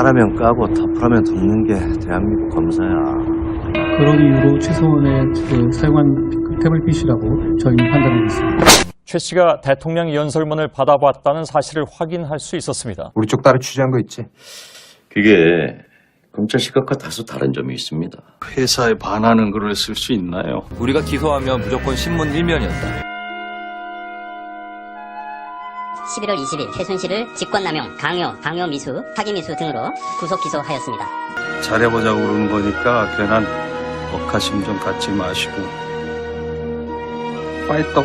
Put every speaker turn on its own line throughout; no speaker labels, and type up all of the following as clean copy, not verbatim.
까라면 까고 덮으라면 덮는 게 대한민국 검사야.
그런 이유로 최소한의 사용한 태블릿 PC라고 저희는 판단하고 있습니다.
최 씨가 대통령 연설문을 받아봤다는 사실을 확인할 수 있었습니다.
우리 쪽 따로 취재한 거 있지?
그게 검찰 시각과 다소 다른 점이 있습니다.
회사에 반하는 글을 쓸 수 있나요?
우리가 기소하면 무조건 신문 1면이었다.
11월 20일 최순실을 직권남용, 강요 미수, 사기 미수 등으로 구속 기소하였습니다.
잘해보자고 그러는 거니까 괜한 억하심 좀 갖지 마시고 파이터.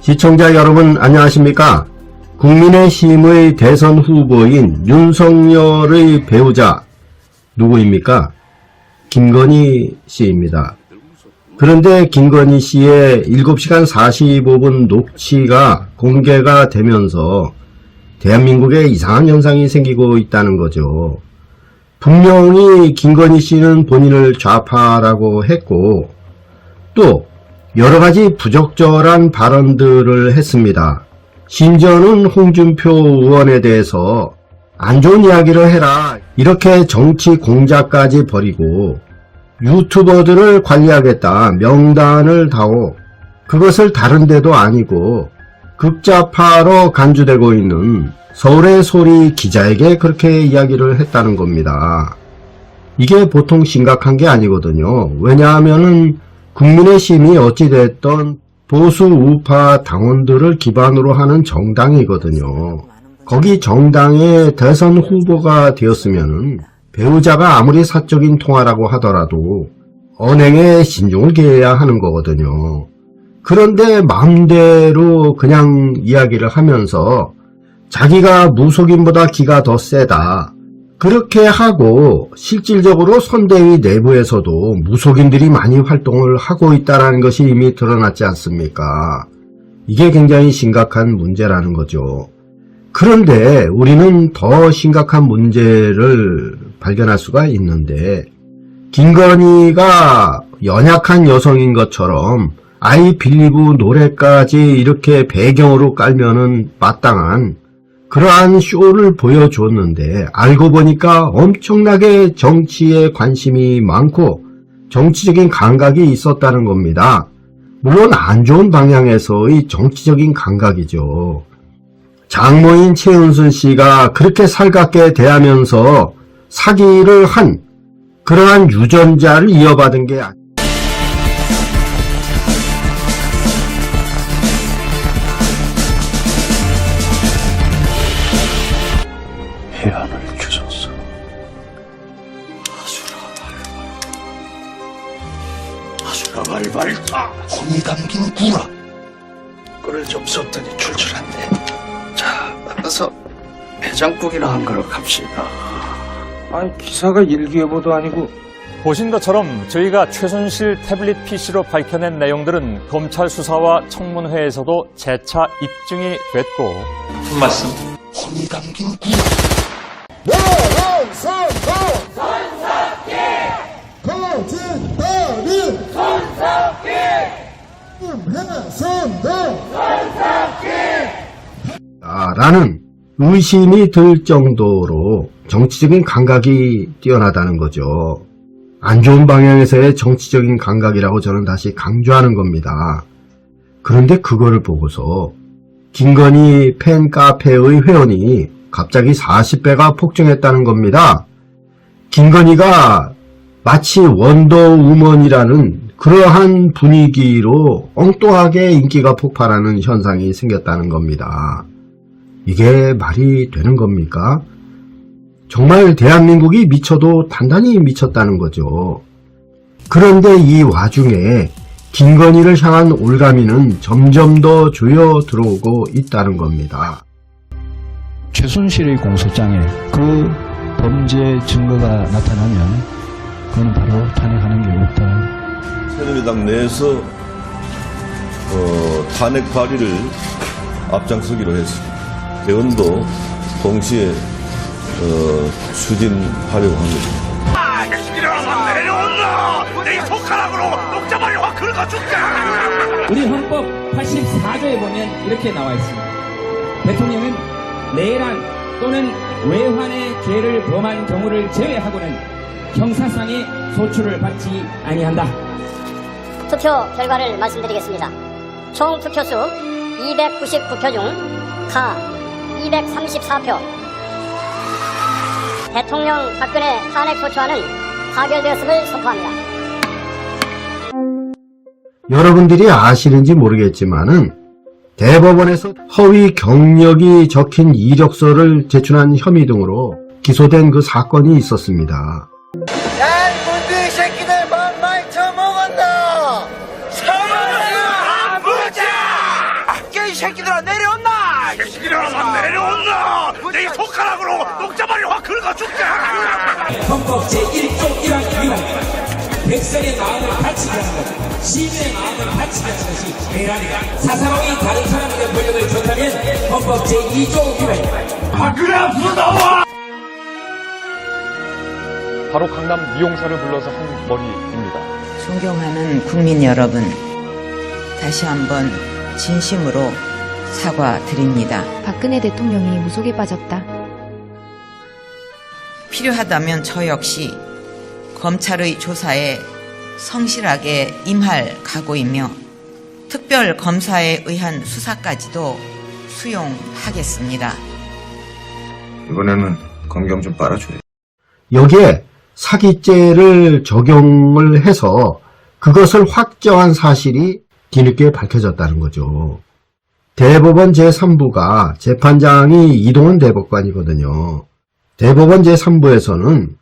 시청자 여러분 안녕하십니까? 국민의힘의 대선 후보인 윤석열의 배우자 누구입니까? 김건희 씨입니다. 그런데 김건희 씨의 7시간 45분 녹취가 공개가 되면서 대한민국에 이상한 현상이 생기고 있다는 거죠. 분명히 김건희 씨는 본인을 좌파라고 했고 또 여러가지 부적절한 발언들을 했습니다. 심지어는 홍준표 의원에 대해서 안 좋은 이야기를 해라 이렇게 정치 공작까지 벌이고 유튜버들을 관리하겠다 명단을 다오 그것을 다른 데도 아니고 극좌파로 간주되고 있는 서울의 소리 기자에게 그렇게 이야기를 했다는 겁니다. 이게 보통 심각한 게 아니거든요. 왜냐하면은 국민의힘이 어찌됐던 보수 우파 당원들을 기반으로 하는 정당이거든요. 거기 정당의 대선 후보가 되었으면은 배우자가 아무리 사적인 통화라고 하더라도 언행에 신중을 기해야 하는 거거든요. 그런데 마음대로 그냥 이야기를 하면서 자기가 무속인보다 기가 더 세다. 그렇게 하고 실질적으로 선대위 내부에서도 무속인들이 많이 활동을 하고 있다는 것이 이미 드러났지 않습니까? 이게 굉장히 심각한 문제라는 거죠. 그런데 우리는 더 심각한 문제를 발견할 수가 있는데 김건희가 연약한 여성인 것처럼 I Believe 노래까지 이렇게 배경으로 깔면은 마땅한 그러한 쇼를 보여줬는데 알고 보니까 엄청나게 정치에 관심이 많고 정치적인 감각이 있었다는 겁니다. 물론 안 좋은 방향에서의 정치적인 감각이죠. 장모인 최은순 씨가 그렇게 살갑게 대하면서 사기를 한 그러한 유전자를 이어받은 게 아니에요.
해안을 주소서. 아수라 발발. 혼이 담긴 구라. 끓을 좀 썼더니 출출한데. 자, 나가서 해장국이나 한 그릇 갑시다.
아니 기사가 일기예보도 아니고
보신 것처럼 저희가 최순실 태블릿 PC로 밝혀낸 내용들은 검찰 수사와 청문회에서도 재차 입증이 됐고
한 말씀.
혼이 담긴 구라.
라는 의심이 들 정도로 정치적인 감각이 뛰어나다는 거죠. 안 좋은 방향에서의 정치적인 감각이라고 저는 다시 강조하는 겁니다. 그런데 그거를 보고서 김건희 팬카페의 회원이 갑자기 40배가 폭증했다는 겁니다. 김건희가 마치 원더우먼이라는 그러한 분위기로 엉뚱하게 인기가 폭발하는 현상이 생겼다는 겁니다. 이게 말이 되는 겁니까? 정말 대한민국이 미쳐도 단단히 미쳤다는 거죠. 그런데 이 와중에 김건희를 향한 올가미는 점점 더 조여 들어오고 있다는 겁니다.
최순실의 공소장에 그 범죄 증거가 나타나면 그건 바로 탄핵하는 게 없다.
새누리당 내에서 탄핵 발의를 앞장서기로 했습니다. 대원도 동시에 추진하려고 합니다.
일어나서 내려온다! 내 손가락으로 녹자마리 확 긁어줄게!
우리 헌법 84조에 보면 이렇게 나와 있습니다. 대통령은 내란 또는 외환의 죄를 범한 경우를 제외하고는 형사상의 소출을 받지 아니한다.
투표 결과를 말씀드리겠습니다. 총 투표수 299표 중 가 234표. 대통령 박근혜 탄핵 소추안은 파결되었음을 선포합니다.
여러분들이 아시는지 모르겠지만은 대법원에서 허위 경력이 적힌 이력서를 제출한 혐의 등으로 기소된 그 사건이 있었습니다.
야, 이 새끼들 많이 처먹었나? 처먹었나? 보자! 이 새끼들아 내려온나? 이 새끼들아 내려온나? 내 손가락으로 녹자마리 확 긁어줄까?
헌법 제1조 1항 위반 백성의 마음을 다치게 하는 것, 시민의 마음을 다치게 하는 것이 내란이다. 사사로이 다른 사람에게 권력을 줬다면 헌법 제2조 위반.
그래 앞으로 나와!
바로 강남 미용사를 불러서 한 머리입니다.
존경하는 국민 여러분, 다시 한번 진심으로 사과드립니다.
박근혜 대통령이 무속에 빠졌다.
필요하다면 저 역시 검찰의 조사에 성실하게 임할 각오이며 특별검사에 의한 수사까지도 수용하겠습니다.
이번에는 검경 좀 빨아줘야 돼.
여기에 사기죄를 적용을 해서 그것을 확정한 사실이 뒤늦게 밝혀졌다는 거죠. 대법원 제3부가 재판장이 이동원 대법관이거든요. 대법원 제3부에서는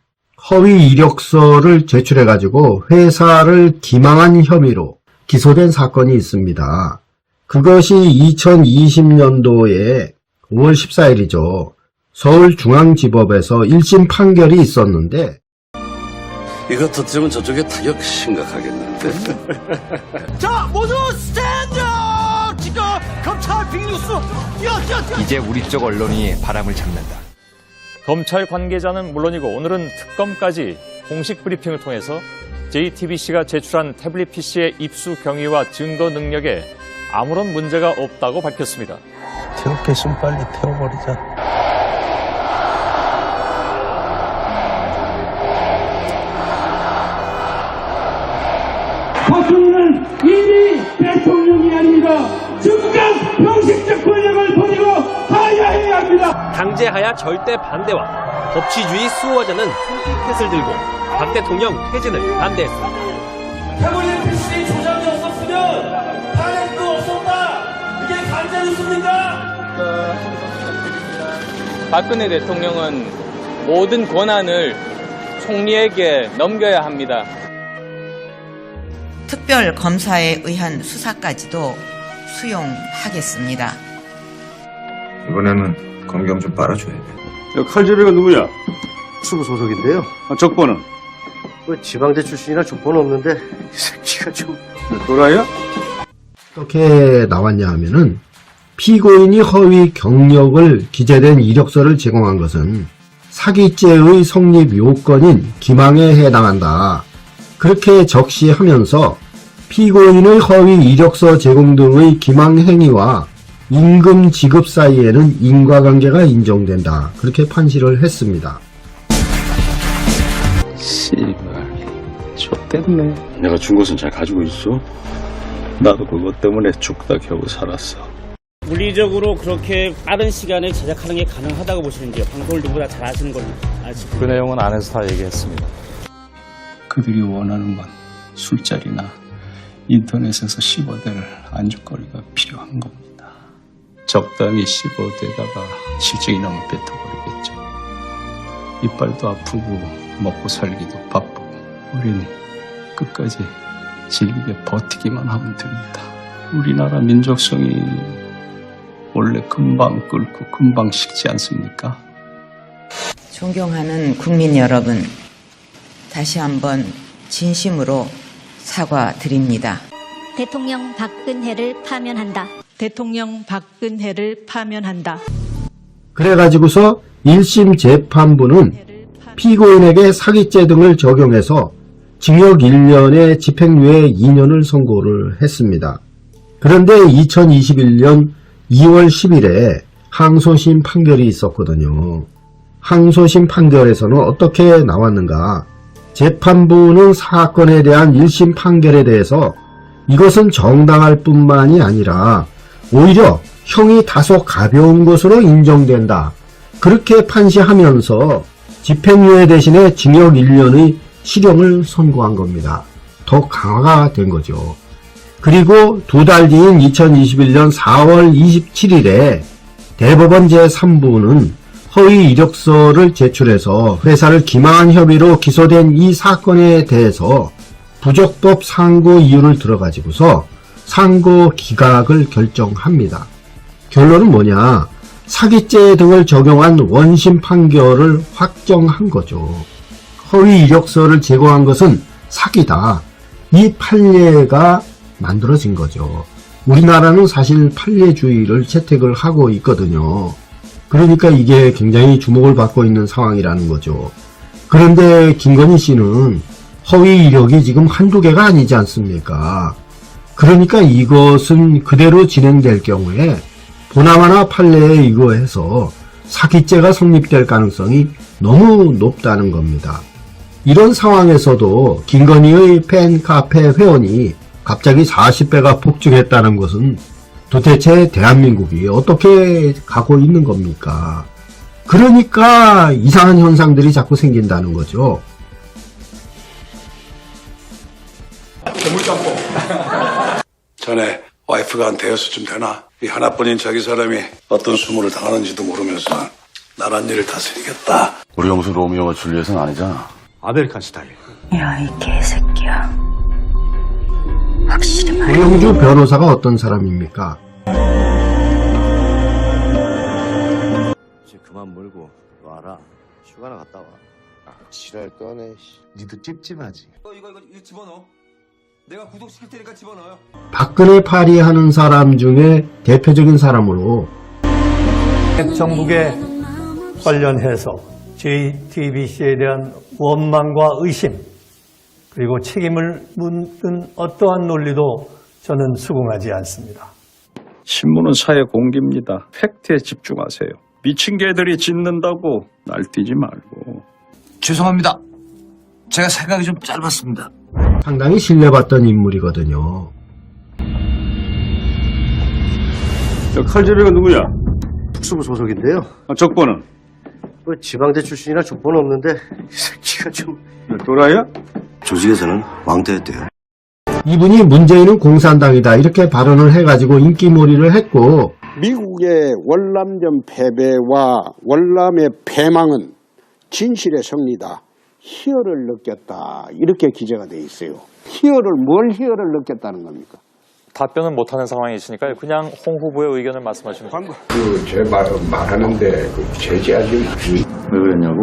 허위 이력서를 제출해가지고 회사를 기망한 혐의로 기소된 사건이 있습니다. 그것이 2020년도에 5월 14일이죠. 서울중앙지법에서 1심 판결이 있었는데
이거 터뜨리면 저쪽에 타격 심각하겠는데.
자, 모두 스탠드! 지금 검찰 빅뉴스 뛰어!
이제 우리 쪽 언론이 바람을 잡는다.
검찰 관계자는 물론이고 오늘은 특검까지 공식 브리핑을 통해서 JTBC가 제출한 태블릿 PC의 입수 경위와 증거 능력에 아무런 문제가 없다고 밝혔습니다.
태울 좀 빨리 태워버리자.
박근혜는 이미 대통령이 아닙니다. 즉각 형식적 권력을 버리고 하야해야 합니다.
당제하야 절대 반대와 법치주의 수호자는 총기켓을 들고 박 대통령 퇴진을 반대했습니다.
태블릿 PC 조작이 없었으면 탄핵도 없었다. 이게 간제 뉴스입니까?
박근혜 대통령은 모든 권한을 총리에게 넘겨야 합니다.
특별검사에 의한 수사까지도 수용하겠습니다.
이번에는 검경 좀 빨아줘야 돼.
칼제비가 누구야?
수구 소속인데요.
적번은?
지방대 출신이라 족보는 없는데 이 새끼가 좀
또라이야?
어떻게 나왔냐 하면은 피고인이 허위 경력을 기재된 이력서를 제공한 것은 사기죄의 성립 요건인 기망에 해당한다. 그렇게 적시하면서 피고인의 허위 이력서 제공 등의 기망 행위와 임금 지급 사이에는 인과관계가 인정된다. 그렇게 판시를 했습니다.
씨발, 좆됐네. 내가 준 것은 잘 가지고 있어. 나도 그것 때문에 죽다 겨우 살았어.
물리적으로 그렇게 빠른 시간에 제작하는 게 가능하다고 보시는지요? 방송을 누구보다 잘 아시는 걸로 아시고.
그 내용은 안에서 다 얘기했습니다.
그들이 원하는 건 술자리나 인터넷에서 씹어댈 안주거리가 필요한 겁니다. 적당히 씹어대다가 실증이 나면 뱉어버리겠죠. 이빨도 아프고 먹고 살기도 바쁘고 우린 끝까지 질리게 버티기만 하면 됩니다. 우리나라 민족성이 원래 금방 끓고 금방 식지 않습니까?
존경하는 국민 여러분, 다시 한번 진심으로 사과드립니다.
대통령 박근혜를 파면한다. 대통령 박근혜를 파면한다.
그래가지고서 1심 재판부는 피고인에게 사기죄 등을 적용해서 징역 1년에 집행유예 2년을 선고를 했습니다. 그런데 2021년 2월 10일에 항소심 판결이 있었거든요. 항소심 판결에서는 어떻게 나왔는가? 재판부는 사건에 대한 1심 판결에 대해서 이것은 정당할 뿐만이 아니라 오히려 형이 다소 가벼운 것으로 인정된다. 그렇게 판시하면서 집행유예 대신에 징역 1년의 실형을 선고한 겁니다. 더 강화가 된 거죠. 그리고 2달 뒤인 2021년 4월 27일에 대법원 제3부는 허위 이력서를 제출해서 회사를 기망한 혐의로 기소된 이 사건에 대해서 부적법 상고 이유를 들어가지고서 상고 기각을 결정합니다. 결론은 뭐냐? 사기죄 등을 적용한 원심 판결을 확정한 거죠. 허위 이력서를 제공한 것은 사기다. 이 판례가 만들어진 거죠. 우리나라는 사실 판례주의를 채택을 하고 있거든요. 그러니까 이게 굉장히 주목을 받고 있는 상황이라는 거죠. 그런데 김건희 씨는 허위 이력이 지금 한두 개가 아니지 않습니까? 그러니까 이것은 그대로 진행될 경우에 보나마나 판례에 의거해서 사기죄가 성립될 가능성이 너무 높다는 겁니다. 이런 상황에서도 김건희의 팬카페 회원이 갑자기 40배가 폭증했다는 것은 도대체 대한민국이 어떻게 가고 있는 겁니까? 그러니까 이상한 현상들이 자꾸 생긴다는 거죠.
재물짬뽕. 전에 와이프가 한 대여섯쯤 되나? 이 하나뿐인 자기 사람이 어떤 수모를 당하는지도 모르면서 나란 일을 다스리겠다.
우리 영수 로미오와 줄리엣은 아니잖아.
아메리칸 스타일.
야, 이 개새끼야. 확실히 말해.
우영주 변호사가 어떤 사람입니까?
이제 그만 물고 와라. 휴가나 갔다 와. 지랄 꺼내. 니도 찝찝하지.
이거 집어넣어. 내가 구독시킬 테니까 집어넣어요.
박근혜 파리하는 사람 중에 대표적인 사람으로
정국에 관련해서 JTBC에 대한 원망과 의심 그리고 책임을 묻는 어떠한 논리도 저는 수긍하지 않습니다.
신문은 사회 공기입니다. 팩트에 집중하세요. 미친 개들이 짖는다고 날뛰지 말고.
죄송합니다. 제가 생각이 좀 짧았습니다.
상당히 신뢰받던 인물이거든요.
칼제비가 누구야?
특수부 소속인데요.
적번은?
뭐 지방대 출신이라 족보는 없는데 이 새끼가 좀...
또라이야?
조직에서는 왕따였대요.
이분이 문재인은 공산당이다 이렇게 발언을 해가지고 인기몰이를 했고
미국의 월남전 패배와 월남의 패망은 진실의胜利다. 희열을 느꼈다. 이렇게 기재가 돼 있어요. 뭘 희열을 느꼈다는 겁니까?
답변은 못하는 상황이시니까요. 그냥 홍 후보의 의견을 말씀하시면 됩니다.
제 말하는데 제지하지 마시.
왜 그랬냐고?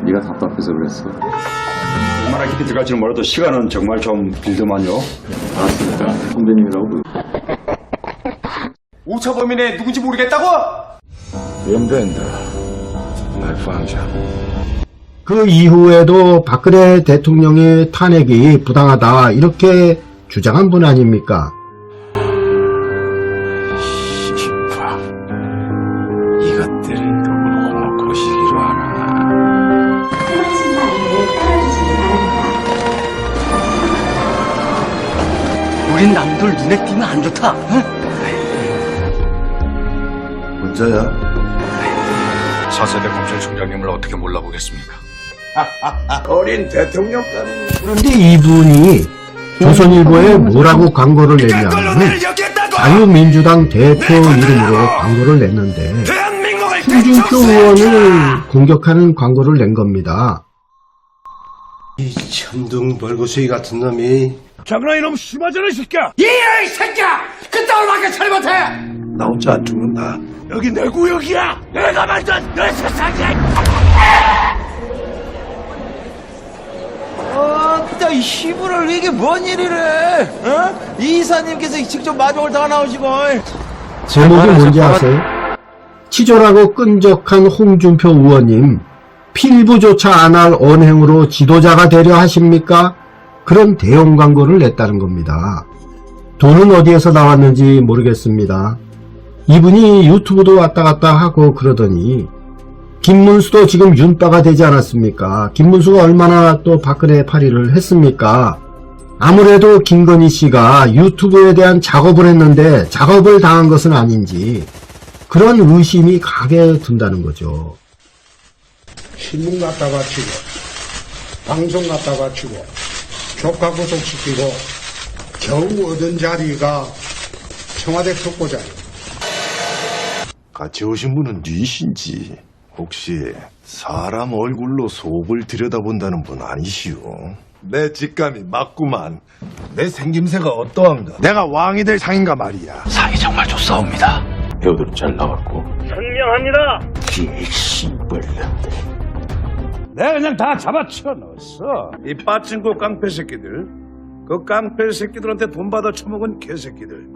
네가 답답해서 그랬어. 얼마나 깊이 들어갈지는 몰라도 시간은 정말 좀 길더만요. 알았습니다. 선배님이라고.
오차 범인의 누군지 모르겠다고?
연변다. 날 방자.
그 이후에도 박근혜 대통령의 탄핵이 부당하다 이렇게 주장한 분 아닙니까?
이것들을 누구로 놓고 시기로 하나.
우린 남들 눈에 띄면 안 좋다. 응?
혼자야?
4세대 검찰총장님을 어떻게 몰라보겠습니까?
어린 대통령까지.
그런데 이분이 조선일보에 뭐라고 광고를 냈냐면 자유민주당 대표 이름으로 광고를 냈는데 홍준표 의원을 공격하는 광고를 낸 겁니다.
이 천둥 벌구수이 같은 놈이
장난 이놈 심하잖아 이 새끼야.
이 새끼야! 그따위밖에 잘못해!
나 혼자 안 죽는다. 여기 내 구역이야. 내가 만든 내 세상이야.
이 시부를 이게 뭔 일이래? 어? 이 이사님께서 직접 마중을 다 나오시고.
제목이 뭔지 아세요? 치졸하고 끈적한 홍준표 의원님 필부조차 안 할 언행으로 지도자가 되려 하십니까? 그런 대형 광고를 냈다는 겁니다. 돈은 어디에서 나왔는지 모르겠습니다. 이분이 유튜브도 왔다 갔다 하고 그러더니 김문수도 지금 윤빠가 되지 않았습니까? 김문수가 얼마나 또 박근혜 파리를 했습니까? 아무래도 김건희 씨가 유튜브에 대한 작업을 했는데 작업을 당한 것은 아닌지 그런 의심이 가게 든다는 거죠.
신문 갖다가 치고 방송 갖다가 치고 조카 구속시키고 겨우 얻은 자리가 청와대 특보자예요.
같이 오신 분은 누이신지 혹시 사람 얼굴로 속을 들여다본다는 분 아니시오? 내 직감이 맞구만. 내 생김새가 어떠한가? 내가 왕이 될 상인가 말이야.
상이 정말 좋사옵니다. 배우들은 잘 나왔고.
현명합니다.
씨발년들. 내가 그냥 다 잡아쳐 넣었어. 이 빠친코 깡패 새끼들. 그 깡패 새끼들한테 돈 받아 처먹은 개새끼들.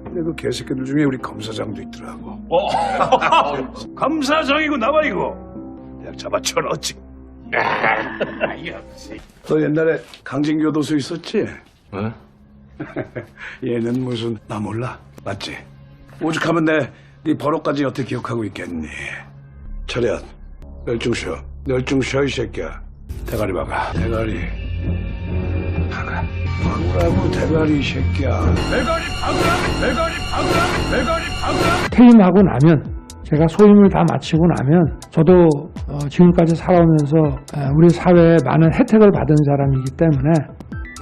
근데 그 개새끼들 중에 우리 검사장도 있더라고. 검사장이고 나발이고. 그냥 잡아쳐 넣었지. 너 옛날에 강진교도소 있었지?
왜?
얘는 무슨 나 몰라. 맞지? 오죽하면 네 버릇까지 여태 기억하고 있겠니? 차렷. 멸중 쉬어. 멸중 쉬어 이 새끼야. 대가리 박아. 대가리 박아. 박으라고 대가리 이 새끼야. 대가리 박으라고. 대가리 박으라고. 대가리 박으라고.
퇴임하고 나면 제가 소임을 다 마치고 나면 저도 지금까지 살아오면서 우리 사회에 많은 혜택을 받은 사람이기 때문에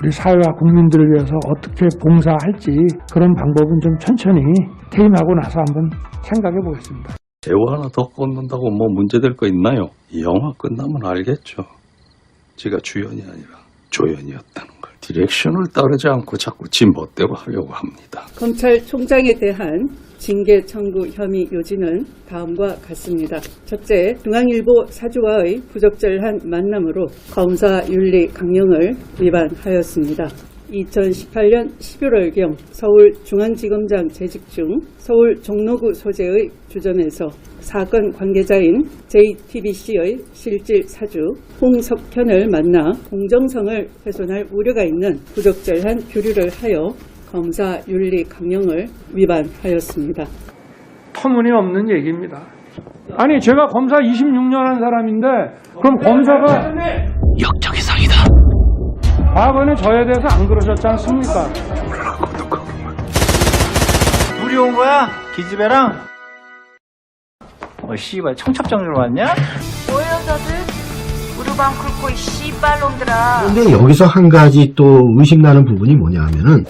우리 사회와 국민들을 위해서 어떻게 봉사할지 그런 방법은 좀 천천히 퇴임하고 나서 한번 생각해 보겠습니다.
재호 하나 더 꽂는다고 뭐 문제될 거 있나요? 이 영화 끝나면 알겠죠. 제가 주연이 아니라 조연이었다는 걸. 디렉션을 따르지 않고 자꾸 지 멋대로 하려고 합니다.
검찰총장에 대한 징계 청구 혐의 요지는 다음과 같습니다. 첫째, 중앙일보 사주와의 부적절한 만남으로 검사 윤리 강령을 위반하였습니다. 2018년 11월경 서울중앙지검장 재직 중 서울 종로구 소재의 주점에서 사건 관계자인 JTBC의 실질 사주 홍석현을 만나 공정성을 훼손할 우려가 있는 부적절한 교류를 하여 검사 윤리 강령을 위반하였습니다.
터무니없는 얘기입니다. 아니 제가 검사 26년 한 사람인데 그럼 검사가
역적이상이다.
과거에는 저에 대해서 안 그러셨지 않습니까?
우리 온 거야? 기집애랑? 씨발 청첩장으로 왔냐?
뭐예요 다들? 우르방 긁고 이 씨발놈들아.
그런데 여기서 한 가지 또 의심나는 부분이 뭐냐 하면은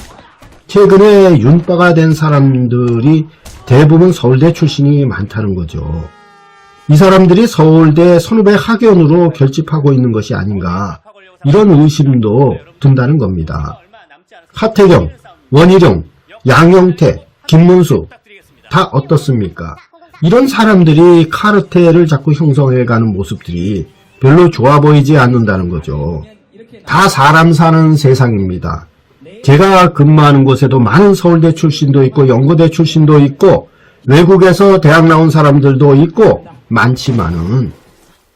최근에 윤빠가 된 사람들이 대부분 서울대 출신이 많다는 거죠. 이 사람들이 서울대 선후배 학연으로 결집하고 있는 것이 아닌가 이런 의심도 든다는 겁니다. 하태경, 원희룡, 양용태, 김문수 다 어떻습니까? 이런 사람들이 카르텔을 자꾸 형성해가는 모습들이 별로 좋아 보이지 않는다는 거죠. 다 사람 사는 세상입니다. 제가 근무하는 곳에도 많은 서울대 출신도 있고 연고대 출신도 있고 외국에서 대학 나온 사람들도 있고 많지만은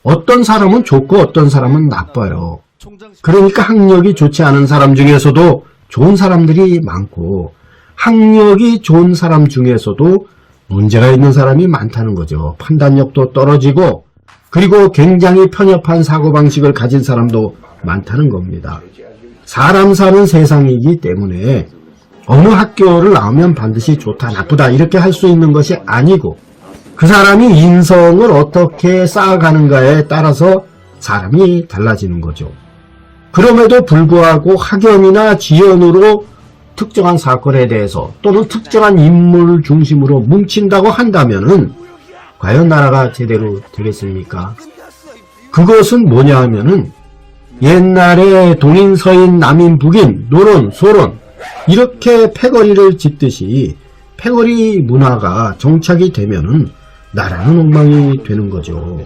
어떤 사람은 좋고 어떤 사람은 나빠요. 그러니까 학력이 좋지 않은 사람 중에서도 좋은 사람들이 많고 학력이 좋은 사람 중에서도 문제가 있는 사람이 많다는 거죠. 판단력도 떨어지고 그리고 굉장히 편협한 사고방식을 가진 사람도 많다는 겁니다. 사람 사는 세상이기 때문에 어느 학교를 나오면 반드시 좋다 나쁘다 이렇게 할 수 있는 것이 아니고 그 사람이 인성을 어떻게 쌓아가는가에 따라서 사람이 달라지는 거죠. 그럼에도 불구하고 학연이나 지연으로 특정한 사건에 대해서 또는 특정한 인물 중심으로 뭉친다고 한다면은 과연 나라가 제대로 되겠습니까? 그것은 뭐냐 하면은 옛날에 동인 서인 남인 북인 노론 소론 이렇게 패거리를 짓듯이 패거리 문화가 정착이 되면은 나라는 엉망이 되는 거죠.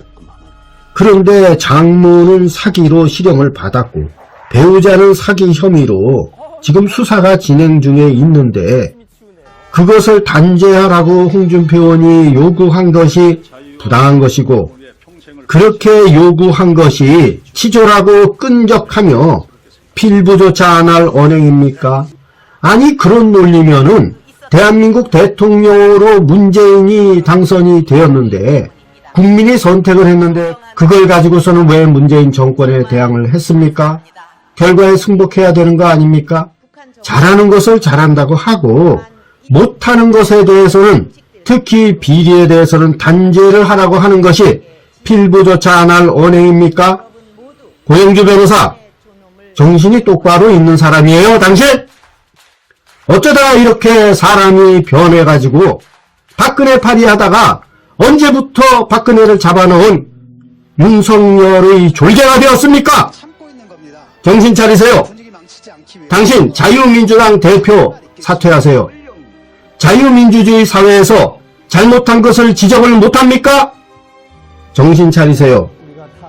그런데 장모는 사기로 실형을 받았고 배우자는 사기 혐의로 지금 수사가 진행 중에 있는데 그것을 단죄하라고 홍준표 의원이 요구한 것이 부당한 것이고 그렇게 요구한 것이 치졸하고 끈적하며 필부조차 안 할 언행입니까? 아니 그런 논리면은 대한민국 대통령으로 문재인이 당선이 되었는데 국민이 선택을 했는데 그걸 가지고서는 왜 문재인 정권에 대항을 했습니까? 결과에 승복해야 되는 거 아닙니까? 잘하는 것을 잘한다고 하고 못하는 것에 대해서는 특히 비리에 대해서는 단죄를 하라고 하는 것이 필부조차 안 할 언행입니까? 고영주 변호사, 정신이 똑바로 있는 사람이에요, 당신? 어쩌다가 이렇게 사람이 변해가지고 박근혜 파리하다가 언제부터 박근혜를 잡아놓은 윤석열의 졸개가 되었습니까? 정신 차리세요. 당신 자유민주당 대표 사퇴하세요. 자유민주주의 사회에서 잘못한 것을 지적을 못합니까? 정신 차리세요.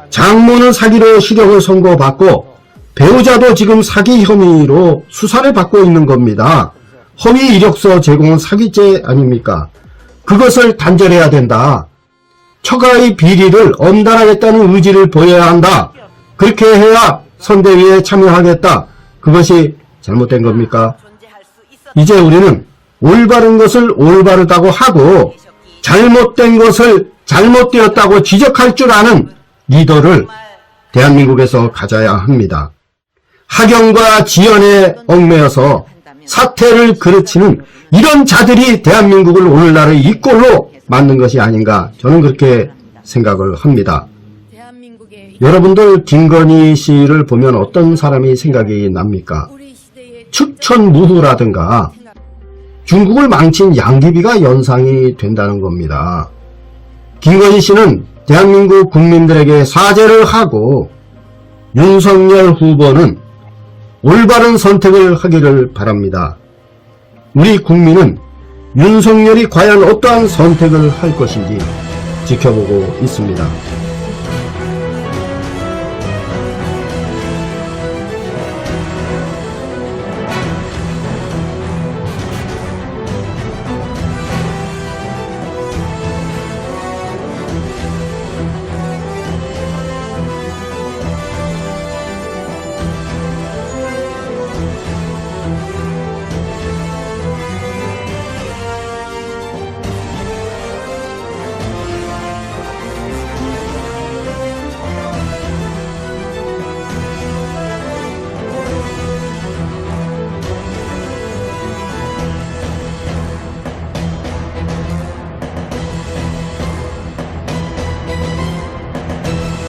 장모는 사기로 실형을 선고받고 배우자도 지금 사기 혐의로 수사를 받고 있는 겁니다. 허위 이력서 제공은 사기죄 아닙니까? 그것을 단절해야 된다. 처가의 비리를 엄단하겠다는 의지를 보여야 한다. 그렇게 해야 선대위에 참여하겠다. 그것이 잘못된 겁니까? 이제 우리는 올바른 것을 올바르다고 하고 잘못된 것을 잘못되었다고 지적할 줄 아는 리더를 대한민국에서 가져야 합니다. 학연과 지연에 얽매여서 사태를 그르치는 이런 자들이 대한민국을 오늘날의 이 꼴로 만든 것이 아닌가, 저는 그렇게 생각을 합니다. 여러분들 김건희 씨를 보면 어떤 사람이 생각이 납니까? 측천무후라든가 중국을 망친 양귀비가 연상이 된다는 겁니다. 김건희 씨는 대한민국 국민들에게 사죄를 하고 윤석열 후보는 올바른 선택을 하기를 바랍니다. 우리 국민은 윤석열이 과연 어떠한 선택을 할 것인지 지켜보고 있습니다.